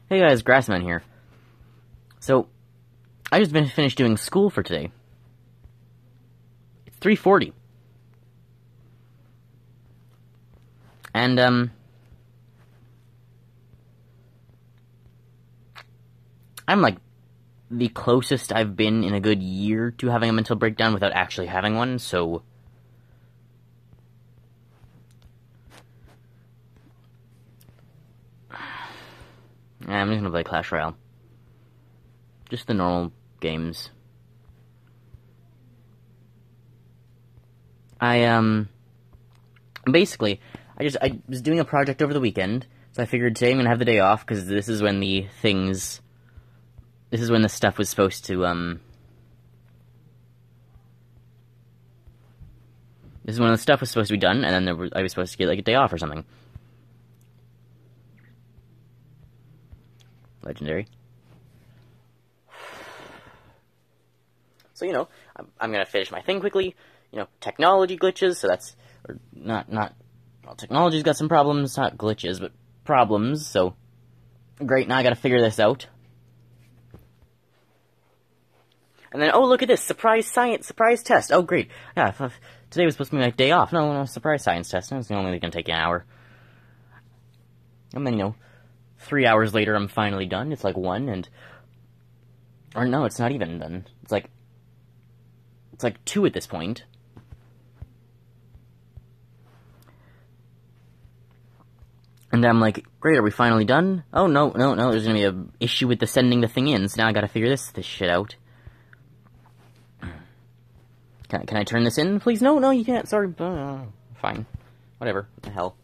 Hey guys, Grassman here. So, I just finished doing school for today. It's 3:40. And, I'm like the closest I've been in a good year to having a mental breakdown without actually having one, so I'm just gonna play Clash Royale. Just the normal games. Basically, I was doing a project over the weekend, so I figured today I'm gonna have the day off, because this is when the stuff was supposed to, this is when the stuff was supposed to be done, and then I was supposed to get, like, a day off or something. Legendary. So, you know, I'm gonna finish my thing quickly. You know, technology glitches, so that's, or well, technology's got some problems, not glitches, but problems, so, great, now I gotta figure this out. And then, oh, look at this, surprise test, oh, great, yeah, today was supposed to be my day off, no, surprise science test, it's only gonna take an hour. And then, you know, 3 hours later, I'm finally done, it's like 1, or no, it's not even done, it's like 2 at this point. And I'm like, great, are we finally done? Oh, no, there's gonna be an issue with sending the thing in, so now I gotta figure this shit out. Can I turn this in, please? No, you can't, sorry, fine. Whatever, what the hell.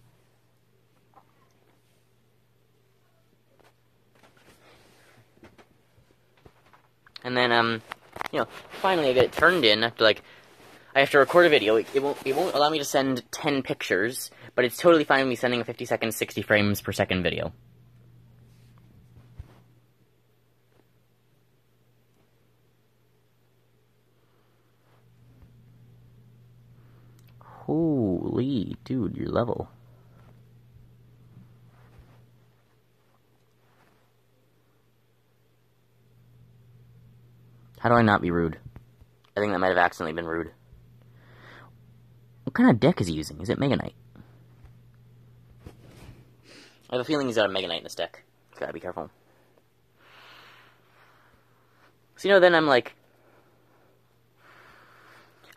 And then, you know, finally I get it turned in after, like, I have to record a video. It won't allow me to send 10 pictures, but it's totally fine with me sending a 50-second, 60 frames per second video. Holy, dude, your level. How do I not be rude? I think that might have accidentally been rude. What kind of deck is he using? Is it Mega Knight? I have a feeling he's got a Mega Knight in this deck. Gotta be careful. So, you know, then I'm like,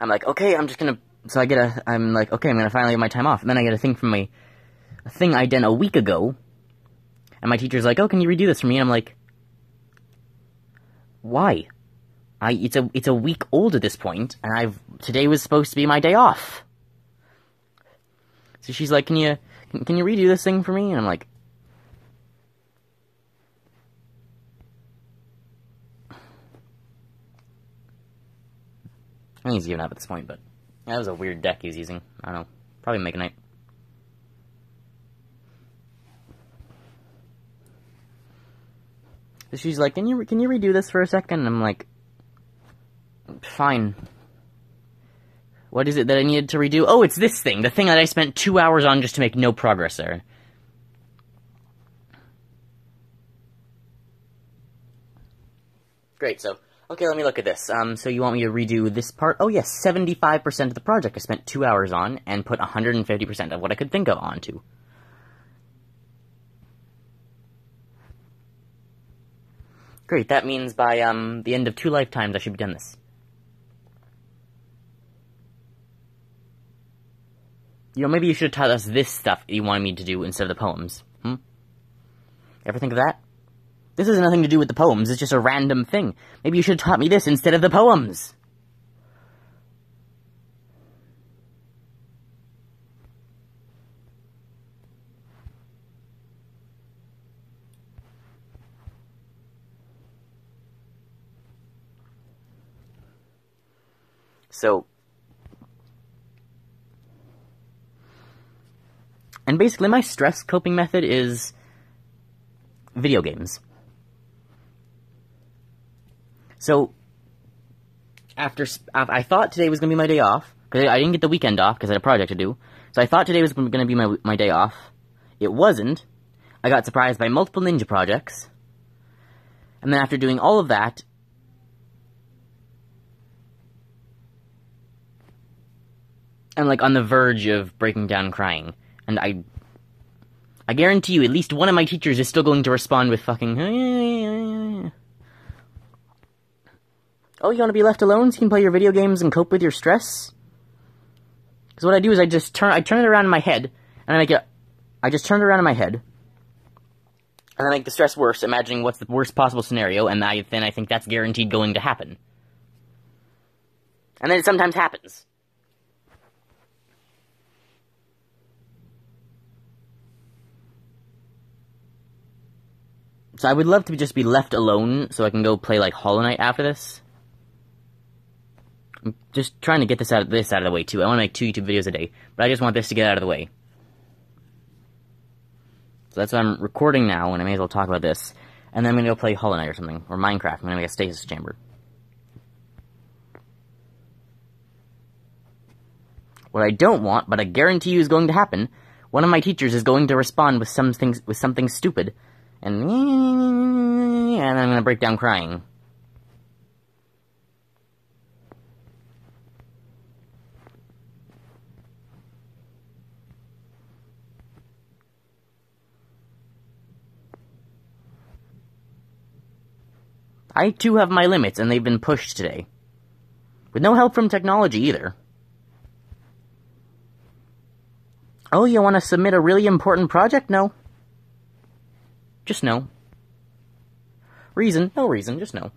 okay, I'm gonna finally get my time off. And then I get a thing I done a week ago. And my teacher's like, oh, can you redo this for me? And I'm like, why? It's a week old at this point, and today was supposed to be my day off. So she's like, can you redo this thing for me? And I'm like, I think he's given up at this point, but that was a weird deck he was using. I don't know, probably Mega Knight. So she's like, can you redo this for a second? And I'm like, fine. What is it that I needed to redo? Oh, it's this thing. The thing that I spent 2 hours on just to make no progress there. Great, so, okay, let me look at this. So you want me to redo this part? Oh, yes, 75% of the project I spent 2 hours on, and put 150% of what I could think of onto. Great, that means by, the end of 2 lifetimes I should be done this. You know, maybe you should have taught us this stuff you wanted me to do instead of the poems. Ever think of that? This has nothing to do with the poems, it's just a random thing. Maybe you should have taught me this instead of the poems. So, and basically my stress coping method is video games. So, I thought today was going to be my day off, because I didn't get the weekend off, because I had a project to do, so I thought today was going to be my day off. It wasn't. I got surprised by multiple ninja projects, And then after doing all of that, I'm like on the verge of breaking down crying. And I guarantee you at least one of my teachers is still going to respond with fucking, oh, you want to be left alone so you can play your video games and cope with your stress? Because what I do is I turn it around in my head, and I just turn it around in my head, and I make the stress worse, imagining what's the worst possible scenario, and then I think that's guaranteed going to happen. And then it sometimes happens. So I would love to just be left alone so I can go play, like, Hollow Knight after this. I'm just trying to get this out of the way, too. I want to make 2 YouTube videos a day, but I just want this to get out of the way. So that's why I'm recording now, and I may as well talk about this. And then I'm going to go play Hollow Knight or something, or Minecraft. I'm going to make a stasis chamber. What I don't want, but I guarantee you is going to happen, one of my teachers is going to respond with something stupid, and I'm going to break down crying. I too have my limits, and they've been pushed today. With no help from technology either. Oh, you want to submit a really important project? No. Just no. Reason? No reason, just no.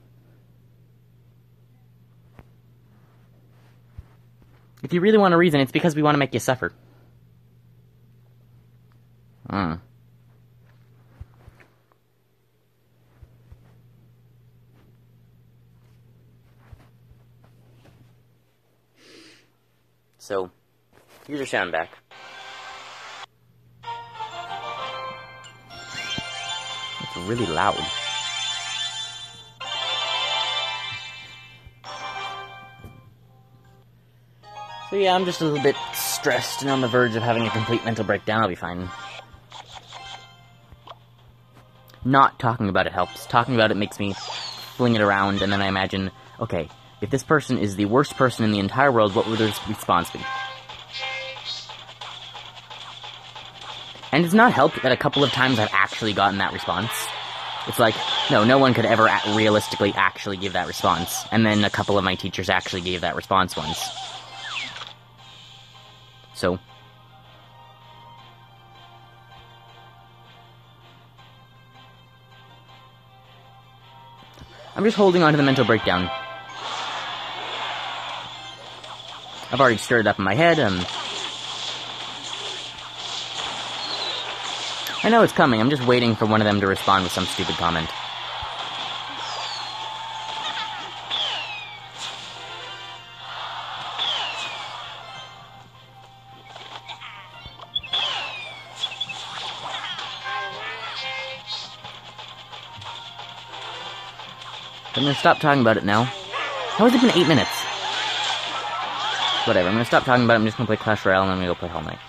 If you really want a reason, it's because we want to make you suffer. So, here's your sound back. It's really loud. So yeah, I'm just a little bit stressed and on the verge of having a complete mental breakdown. I'll be fine. Not talking about it helps. Talking about it makes me fling it around, and then I imagine, okay, if this person is the worst person in the entire world, what would their response be? And it's not helped that a couple of times I've actually gotten that response. It's like, no one could ever realistically actually give that response. And then a couple of my teachers actually gave that response once. So, I'm just holding on to the mental breakdown. I've already stirred it up in my head, I know it's coming, I'm just waiting for one of them to respond with some stupid comment. I'm gonna stop talking about it now. How has it been 8 minutes? Whatever, I'm gonna stop talking about it, I'm just gonna play Clash Royale, and then I'm gonna go play Hollow Knight.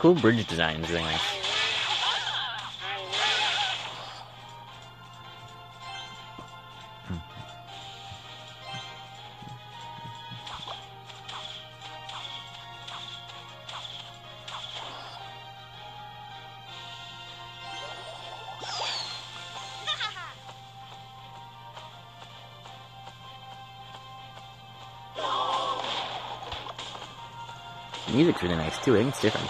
cool bridge design is really nice. The music's really nice too. I think it's different.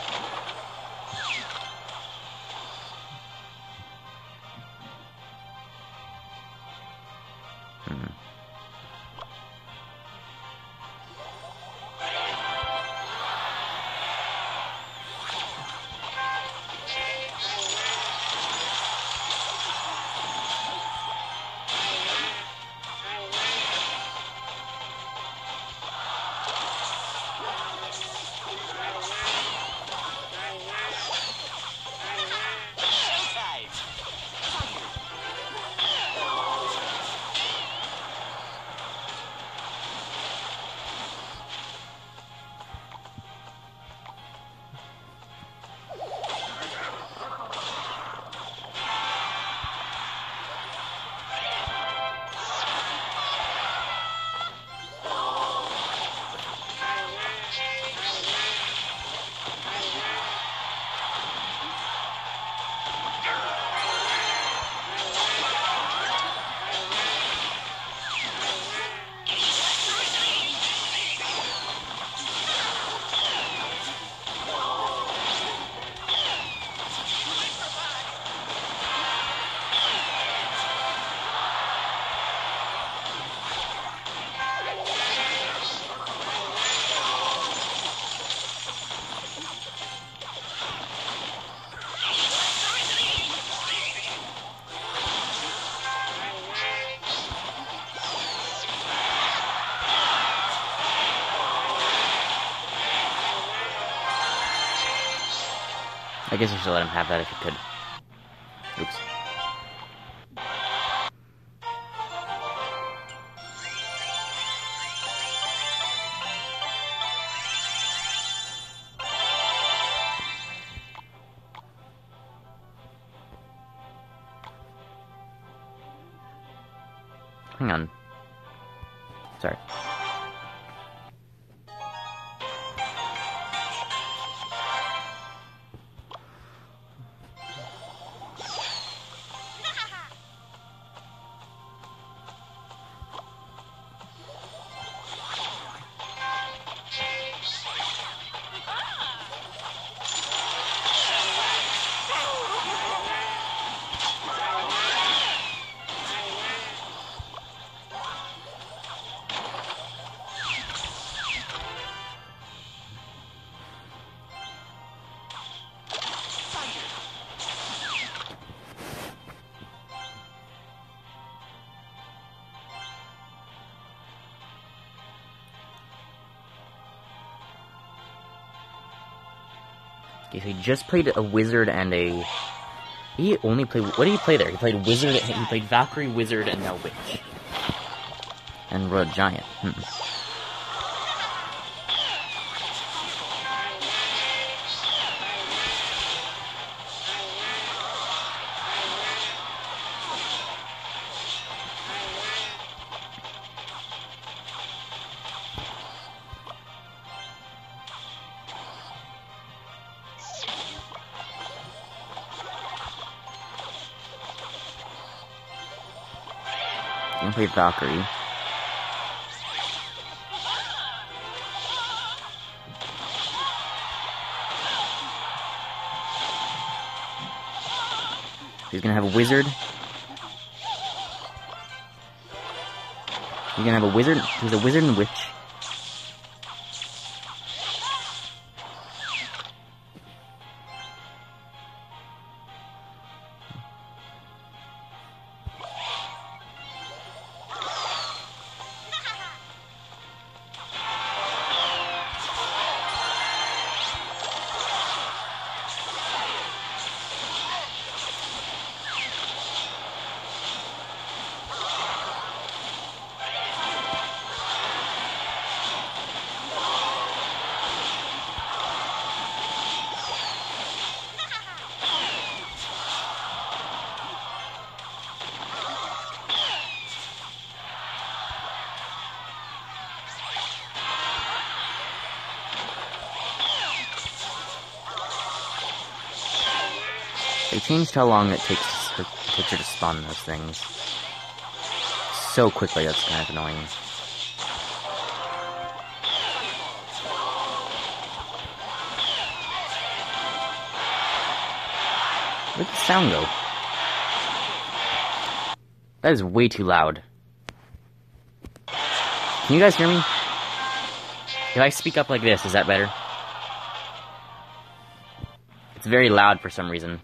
I guess I should let him have that if he could. Oops. Hang on. Sorry. Okay, so he just played a wizard and a... He only played... What did he play there? He played wizard... He played Valkyrie, wizard, and now witch. And Royal Giant. He played Valkyrie. He's gonna have a wizard. He's gonna have a wizard. He's a wizard and witch. They changed how long it takes her to spawn those things. So quickly, that's kind of annoying. Where'd the sound go? That is way too loud. Can you guys hear me? If I speak up like this, is that better? It's very loud for some reason.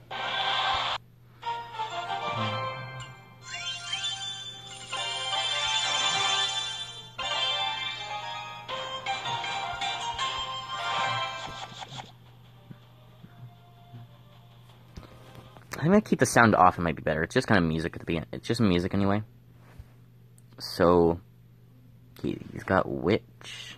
I'm gonna keep the sound off, it might be better. It's just kind of music at the beginning. It's just music anyway. So, he's got Witch.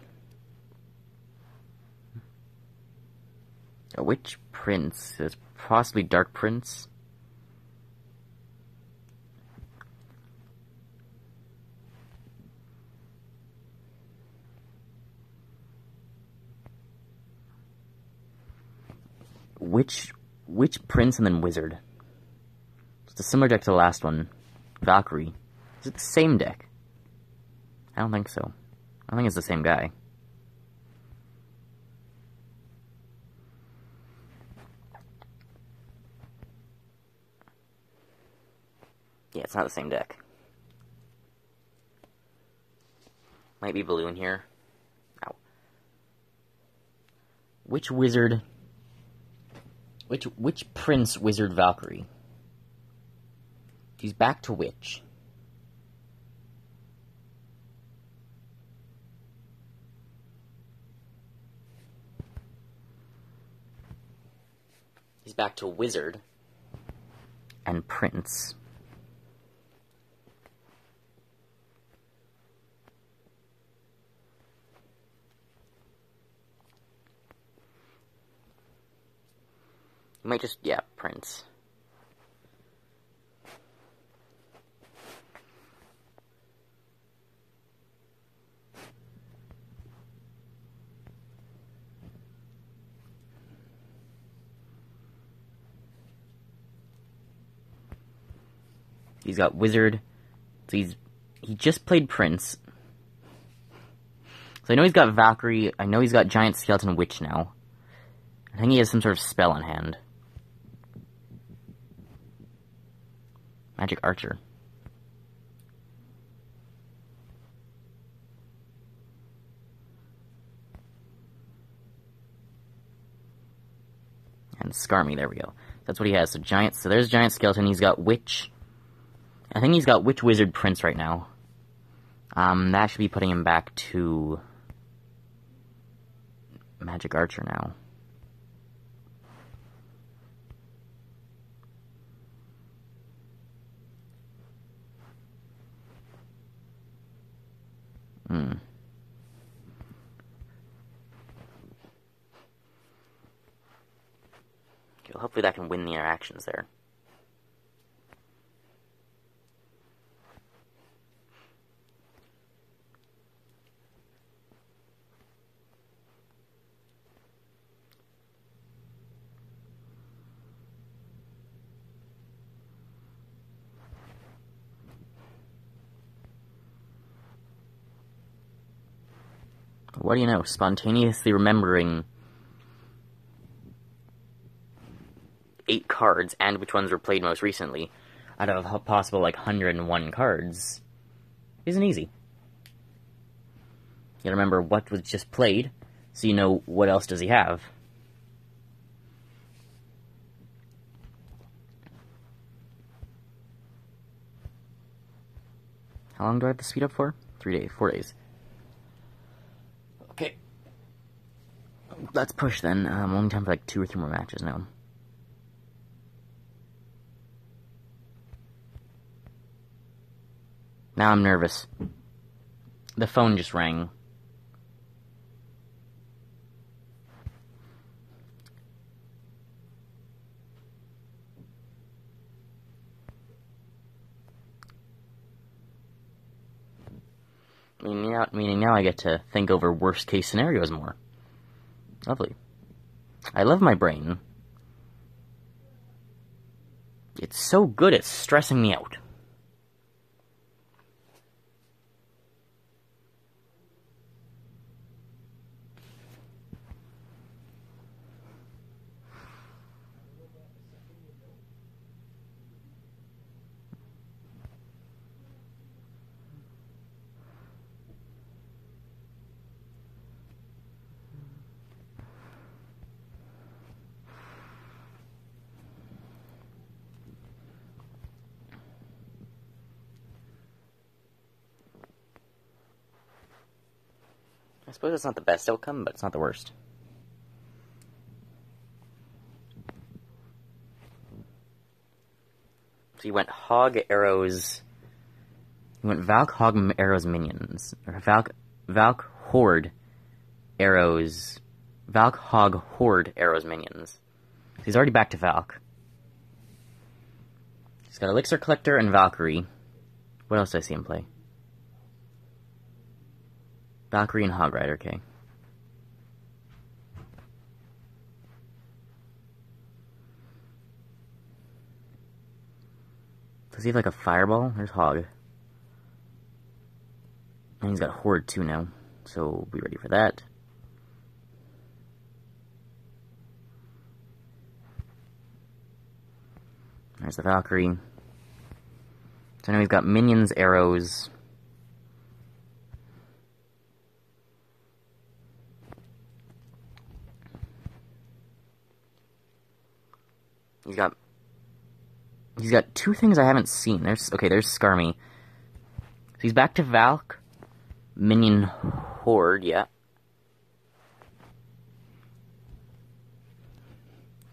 A Witch Prince. It's possibly Dark Prince. Witch Prince and then Wizard. It's a similar deck to the last one. Valkyrie. Is it the same deck? I don't think so. I think it's the same guy. Yeah, it's not the same deck. Might be blue in here. Ow. Which wizard... Which Prince Wizard Valkyrie? She's back to Witch. He's back to Wizard and Prince. You might just, yeah, Prince. He's got Wizard. So he just played Prince. So I know he's got Valkyrie. I know he's got Giant Skeleton Witch now. I think he has some sort of spell on hand. Magic Archer. And Skarmy, there we go. That's what he has. So there's Giant Skeleton. He's got Witch. I think he's got Witch Wizard Prince right now. That should be putting him back to Magic Archer now. Okay, well, hopefully that can win the interactions there. What do you know? Spontaneously remembering 8 cards and which ones were played most recently out of a possible, like, 101 cards isn't easy. You gotta remember what was just played, so you know what else does he have. How long do I have to speed up for? 3 days, 4 days. Okay. Let's push then. Only time for like 2 or 3 more matches now. Now I'm nervous. The phone just rang. Meaning now I get to think over worst case scenarios more. Lovely. I love my brain. It's so good, it's stressing me out. I suppose it's not the best outcome, but it's not the worst. So you went Hog, Arrows... You went Valk, Hog, Arrows, Minions. Or Valk, Horde, Arrows... Valk, Hog, Horde, Arrows, Minions. So he's already back to Valk. He's got Elixir Collector and Valkyrie. What else did I see him play? Valkyrie and Hog Rider, okay. Does he have like a fireball? There's Hog. And he's got Horde too now, so we'll be ready for that. There's the Valkyrie. So now we've got Minions, Arrows. He's got two things I haven't seen. There's Skarmy. So he's back to Valk, Minion, Horde, yeah.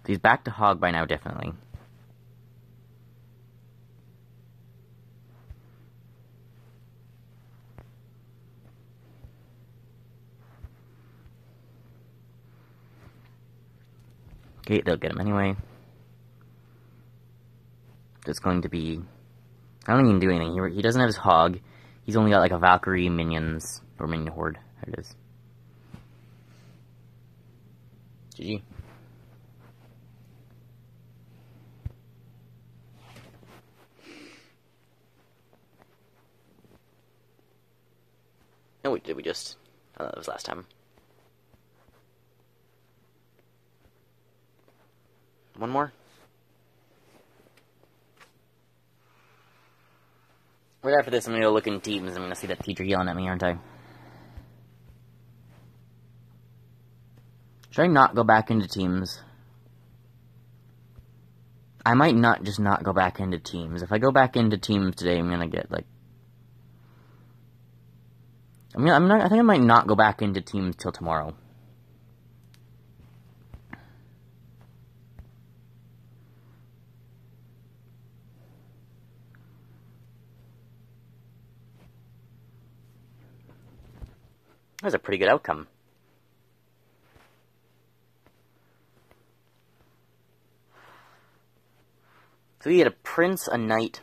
So he's back to Hog by now, definitely. Okay, they'll get him anyway. It's going to be... I don't think he can do anything. He doesn't have his Hog. He's only got like a Valkyrie, Minions, or Minion Horde. There it is. GG. No, wait, did we just... Oh, that was last time. One more? Right after this, I'm gonna go look in Teams. I'm gonna see that teacher yelling at me, aren't I? Should I not go back into Teams? I might not go back into Teams. If I go back into Teams today, I'm gonna get, like... I think I might not go back into Teams till tomorrow. That was a pretty good outcome. So he had a Prince, a Knight.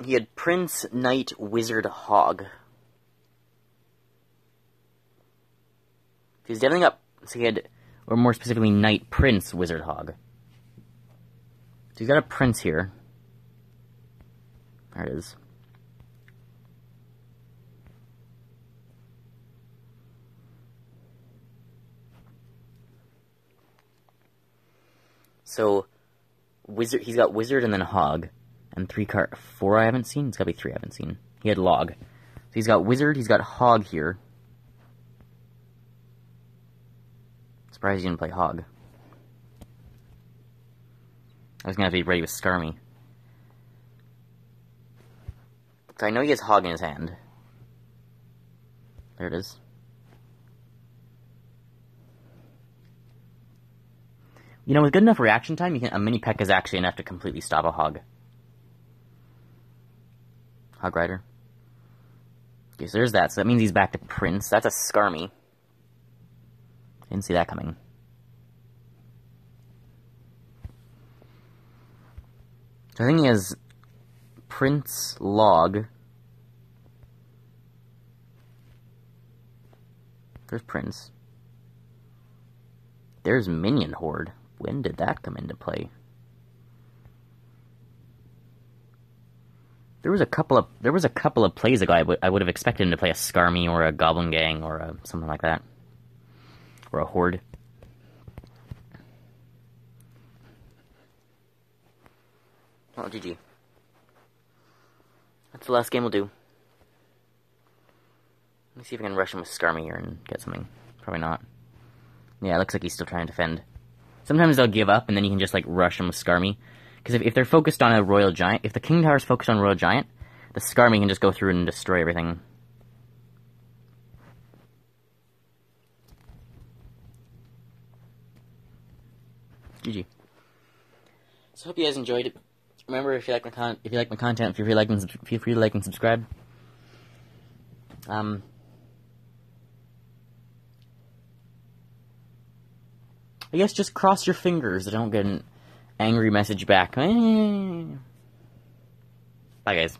He had Prince, Knight, Wizard, Hog. He's definitely got... So he had... Or more specifically, Knight, Prince, Wizard, Hog. So he's got a Prince here. There it is. So, Wizard, he's got Wizard and then Hog. And 4 I haven't seen? It's gotta be 3 I haven't seen. He had Log. So he's got Wizard, he's got Hog here. Surprised he didn't play Hog. I was gonna have to be ready with Skarmy. So I know he has Hog in his hand. There it is. You know, with good enough reaction time, a mini P.E.K.K.A is actually enough to completely stop a Hog. Hog Rider. Okay, so there's that. So that means he's back to Prince. That's a Skarmy. Didn't see that coming. So I think he has Prince, Log. There's Prince. there's Minion Horde. When did that come into play? There was a couple of plays ago I would have expected him to play a Skarmy or a Goblin Gang or something like that. Or a Horde. Oh, GG. That's the last game we'll do. Let me see if I can rush him with Skarmy here and get something. Probably not. Yeah, it looks like he's still trying to defend. Sometimes they'll give up, and then you can just, like, rush him with Skarmy. Because if they're focused on a Royal Giant, if the King Tower's focused on Royal Giant, the Skarmy can just go through and destroy everything. GG. So hope you guys enjoyed it. Remember, if you like my content, feel free to like and subscribe. I guess just cross your fingers that I don't get an angry message back. Bye, guys.